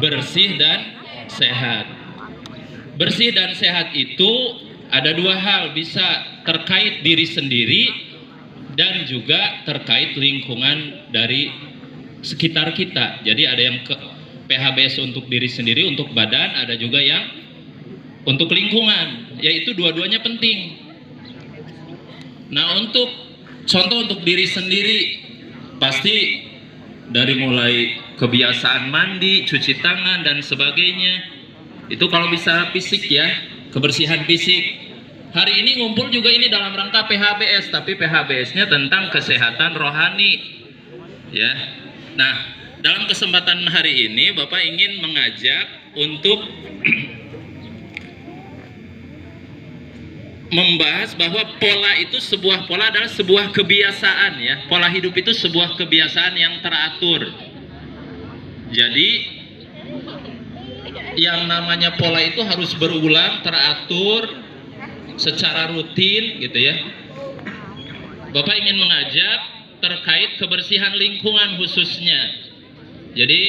bersih dan sehat. Bersih dan sehat itu ada dua hal, bisa terkait diri sendiri dan juga terkait lingkungan dari sekitar kita. Jadi ada yang PHBS untuk diri sendiri, untuk badan, ada juga yang untuk lingkungan, yaitu dua-duanya penting. Nah, untuk contoh untuk diri sendiri, pasti dari mulai kebiasaan mandi, cuci tangan, dan sebagainya. Itu kalau bisa fisik ya, kebersihan fisik. Hari ini ngumpul juga ini dalam rangka PHBS, tapi PHBS-nya tentang kesehatan rohani. Ya. Nah, dalam kesempatan hari ini Bapak ingin mengajak untuk membahas bahwa pola itu adalah sebuah kebiasaan ya. Pola hidup itu sebuah kebiasaan yang teratur. Jadi yang namanya pola itu harus berulang, teratur secara rutin gitu ya. Bapak ingin mengajak terkait kebersihan lingkungan khususnya. Jadi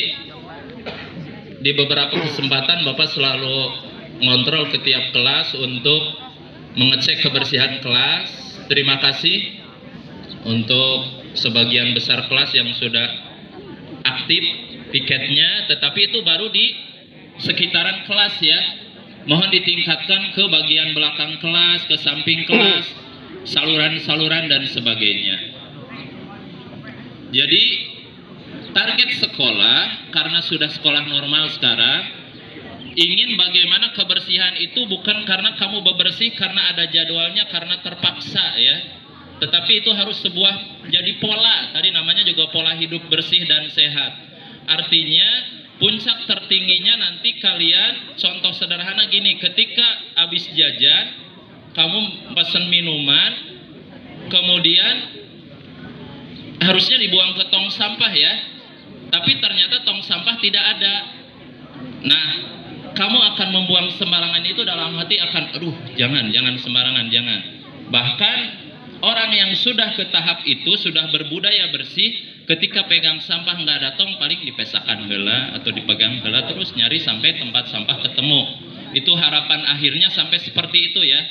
di beberapa kesempatan Bapak selalu ngontrol ke tiap kelas untuk mengecek kebersihan kelas. Terima kasih untuk sebagian besar kelas yang sudah aktif piketnya, tetapi itu baru di sekitaran kelas ya. Mohon ditingkatkan ke bagian belakang kelas, ke samping kelas, saluran-saluran dan sebagainya. Jadi target sekolah, karena sudah sekolah normal sekarang, ingin bagaimana kebersihan itu bukan karena kamu bebersih karena ada jadwalnya, karena terpaksa ya, tetapi itu harus sebuah jadi pola. Tadi namanya juga pola hidup bersih dan sehat. Artinya puncak tertingginya nanti kalian, contoh sederhana gini, ketika habis jajan kamu pesan minuman, kemudian harusnya dibuang ke tong sampah ya, tapi ternyata tong sampah tidak ada. Nah, kamu akan membuang sembarangan itu, dalam hati akan, aduh jangan sembarangan, jangan. Bahkan orang yang sudah ke tahap itu, sudah berbudaya bersih, ketika pegang sampah nggak ada tong, paling dipesakan heula atau dipegang heula terus nyari sampai tempat sampah ketemu. Itu harapan akhirnya sampai seperti itu ya.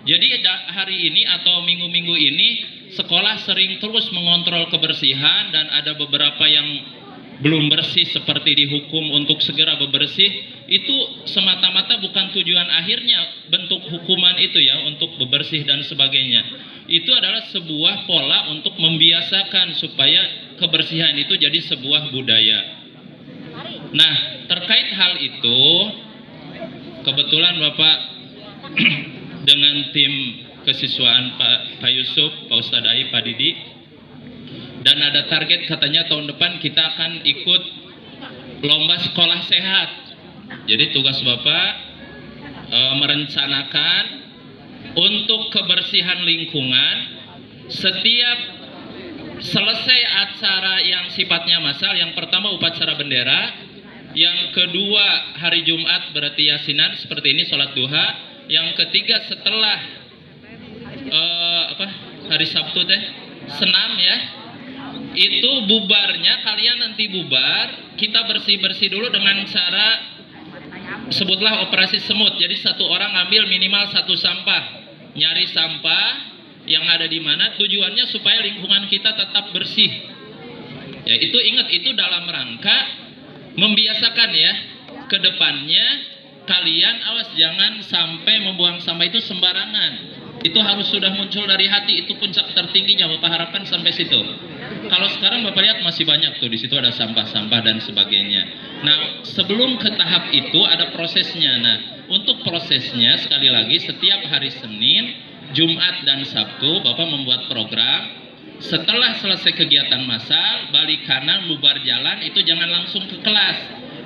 Jadi hari ini atau minggu-minggu ini sekolah sering terus mengontrol kebersihan, dan ada beberapa yang belum bersih seperti dihukum untuk segera bebersih. Itu semata-mata bukan tujuan akhirnya bentuk hukuman itu ya, untuk bebersih dan sebagainya. Itu adalah sebuah pola untuk membiasakan supaya kebersihan itu jadi sebuah budaya. Nah, terkait hal itu, kebetulan Bapak dengan tim kesiswaan Pak Yusuf, Pak Ustadz Ai, Pak Didi, dan ada target katanya tahun depan kita akan ikut lomba sekolah sehat. Jadi tugas Bapak merencanakan untuk kebersihan lingkungan. Setiap selesai acara yang sifatnya massal, yang pertama upacara bendera, yang kedua hari Jumat berarti yasinan seperti ini, sholat duha, yang ketiga setelah hari Sabtu senam ya, itu bubarnya kalian nanti bubar, kita bersih-bersih dulu dengan cara sebutlah operasi semut. Jadi satu orang ngambil minimal satu sampah, nyari sampah yang ada di mana, tujuannya supaya lingkungan kita tetap bersih. Ya, itu ingat, itu dalam rangka membiasakan ya, ke depannya kalian awas jangan sampai membuang sampah itu sembarangan. Itu harus sudah muncul dari hati, itu puncak tertingginya Bapak harapkan sampai situ. Kalau sekarang Bapak lihat masih banyak tuh, di situ ada sampah-sampah dan sebagainya. Nah, sebelum ke tahap itu ada prosesnya. Nah, untuk prosesnya sekali lagi setiap hari Senin, Jumat dan Sabtu Bapak membuat program. Setelah selesai kegiatan massal, balik kanan, bubar jalan, itu jangan langsung ke kelas,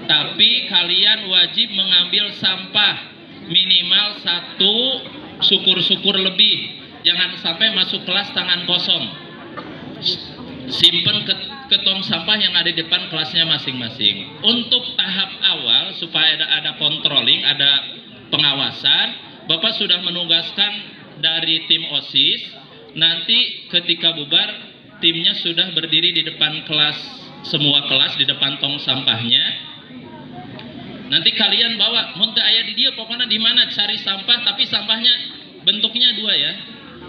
tapi kalian wajib mengambil sampah minimal satu syukur-syukur lebih. Jangan sampai masuk kelas tangan kosong. Simpen ke tong sampah yang ada di depan kelasnya masing-masing. Untuk tahap awal supaya ada controlling, ada pengawasan, Bapak sudah menugaskan dari tim OSIS. Nanti ketika bubar, timnya sudah berdiri di depan kelas, semua kelas di depan tong sampahnya. Nanti kalian bawa, muntah ayah di dia pokoknya di mana cari sampah, tapi sampahnya bentuknya dua ya.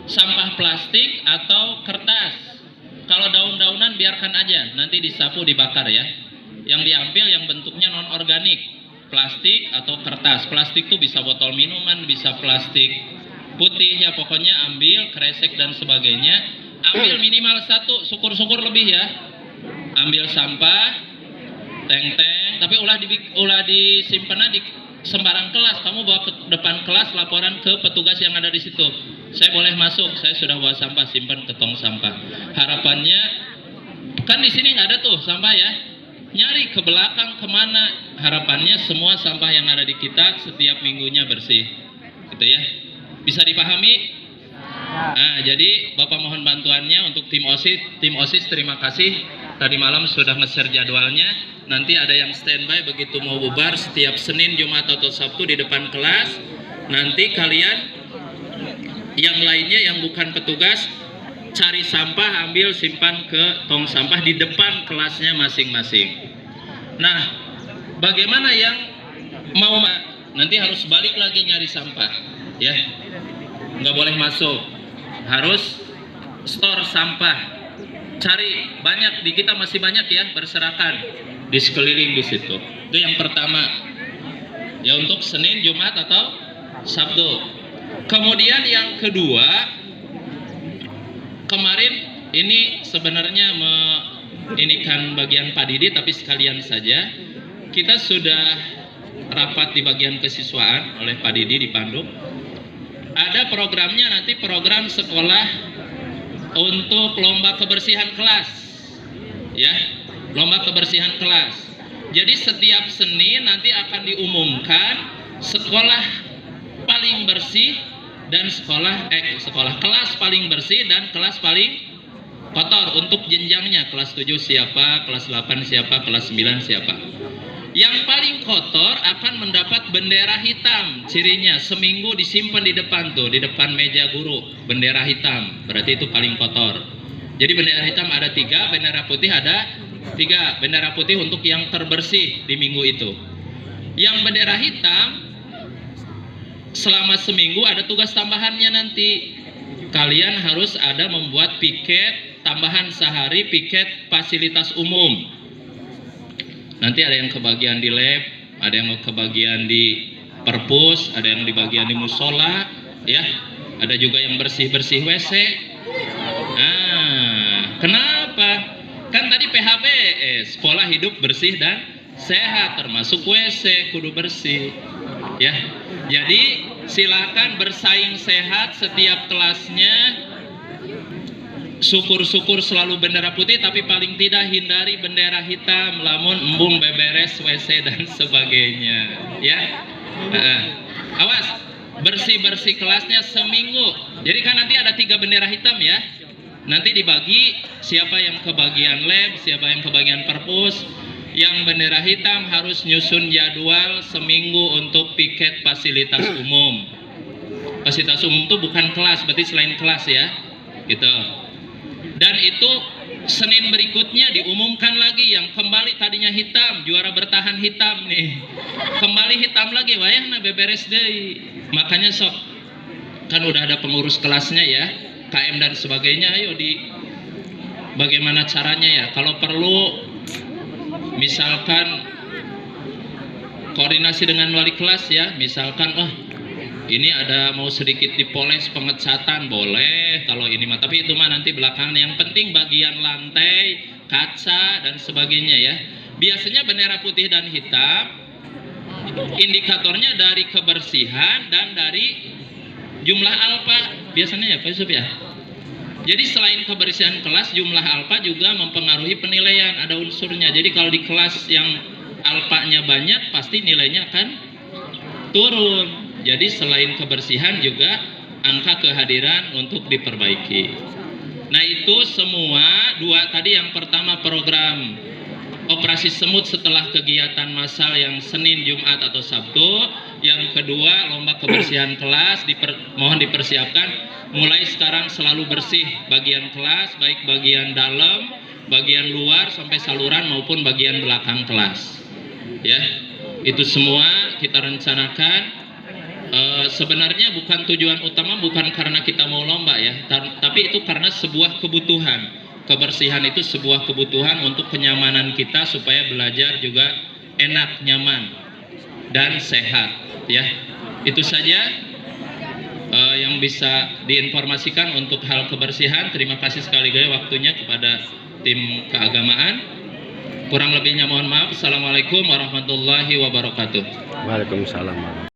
Sampah plastik atau kertas. Kalau daun-daunan biarkan aja, nanti disapu dibakar ya. Yang diambil yang bentuknya non organik, plastik atau kertas. Plastik tuh bisa botol minuman, bisa plastik putih ya, pokoknya ambil kresek dan sebagainya. Ambil minimal satu, syukur-syukur lebih ya. Ambil sampah, teng-teng, tapi ulah disimpan di sembarang kelas. Kamu bawa ke depan kelas, laporan ke petugas yang ada di situ. Saya boleh masuk, saya sudah bawa sampah, simpan ke tong sampah. Harapannya kan di sini nggak ada tuh sampah ya. Nyari ke belakang kemana? Harapannya semua sampah yang ada di kita setiap minggunya bersih, gitu ya. Bisa dipahami? Nah, jadi Bapak mohon bantuannya untuk tim OSIS. Tim OSIS terima kasih. Tadi malam sudah nge-share jadwalnya. Nanti ada yang standby begitu mau bubar setiap Senin, Jumat atau Sabtu di depan kelas. Nanti kalian yang lainnya yang bukan petugas cari sampah, ambil simpan ke tong sampah di depan kelasnya masing-masing. Nah, bagaimana yang mau nanti harus balik lagi nyari sampah ya. Nggak boleh masuk, harus store sampah. Cari banyak, di kita masih banyak ya, berserakan di sekeliling di situ. Itu yang pertama ya, untuk Senin, Jumat atau Sabtu. Kemudian yang kedua, kemarin ini sebenarnya ini kan bagian Pak Didi, tapi sekalian saja kita sudah rapat di bagian kesiswaan oleh Pak Didi di Bandung. Ada programnya nanti, program sekolah untuk lomba kebersihan kelas ya, lomba kebersihan kelas. Jadi setiap Senin nanti akan diumumkan sekolah paling bersih dan sekolah kelas paling bersih dan kelas paling kotor untuk jenjangnya. Kelas 7 siapa, kelas 8 siapa, kelas 9 siapa. Yang paling kotor akan mendapat bendera hitam. Cirinya seminggu disimpan di depan tuh, di depan meja guru, bendera hitam. Berarti itu paling kotor. Jadi bendera hitam ada 3, bendera putih ada 3. Bendera putih untuk yang terbersih di minggu itu. Yang bendera hitam selama seminggu ada tugas tambahannya nanti. Kalian harus ada membuat piket tambahan sehari, piket fasilitas umum. Nanti ada yang kebagian di lab, ada yang kebagian di perpus, ada yang di bagian di musola, ya. Ada juga yang bersih-bersih WC. Nah, kenapa? Kan tadi PHBS, pola hidup bersih dan sehat, termasuk WC kudu bersih. Ya. Jadi silakan bersaing sehat setiap kelasnya. Syukur-syukur selalu bendera putih, tapi paling tidak hindari bendera hitam, lamun embung beberes WC dan sebagainya ya. Awas, bersih-bersih kelasnya seminggu. Jadi kan nanti ada 3 bendera hitam ya. Nanti dibagi siapa yang kebagian lab, siapa yang kebagian perpus. Yang bendera hitam harus nyusun jadwal seminggu untuk piket fasilitas umum. Fasilitas umum itu bukan kelas, berarti selain kelas ya, gitu. Dan itu Senin berikutnya diumumkan lagi yang kembali tadinya hitam, juara bertahan hitam nih, kembali hitam lagi, wayahna beberes deui. Makanya sok, kan udah ada pengurus kelasnya ya, KM dan sebagainya. Ayo bagaimana caranya ya, kalau perlu misalkan koordinasi dengan wali kelas ya, misalkan ini ada mau sedikit dipoles pengecatan, boleh kalau ini mah, tapi itu mah nanti belakangan. Yang penting bagian lantai, kaca dan sebagainya ya. Biasanya bendera putih dan hitam indikatornya dari kebersihan dan dari jumlah alfa biasanya ya Pak Yusuf ya. Jadi selain kebersihan kelas, jumlah alfa juga mempengaruhi penilaian, ada unsurnya. Jadi kalau di kelas yang alfanya banyak, pasti nilainya akan turun. Jadi selain kebersihan juga angka kehadiran untuk diperbaiki. Nah itu semua 2 tadi. Yang pertama program operasi semut setelah kegiatan massal yang Senin, Jumat atau Sabtu. Yang kedua lomba kebersihan kelas, mohon dipersiapkan mulai sekarang selalu bersih bagian kelas, baik bagian dalam, bagian luar sampai saluran maupun bagian belakang kelas. Ya. Itu semua kita rencanakan. Sebenarnya bukan tujuan utama, bukan karena kita mau lomba ya, tapi itu karena sebuah kebutuhan. Kebersihan itu sebuah kebutuhan untuk kenyamanan kita supaya belajar juga enak, nyaman, dan sehat ya. Itu saja yang bisa diinformasikan untuk hal kebersihan. Terima kasih sekali lagi waktunya kepada tim keagamaan. Kurang lebihnya mohon maaf. Assalamualaikum warahmatullahi wabarakatuh. Waalaikumsalam.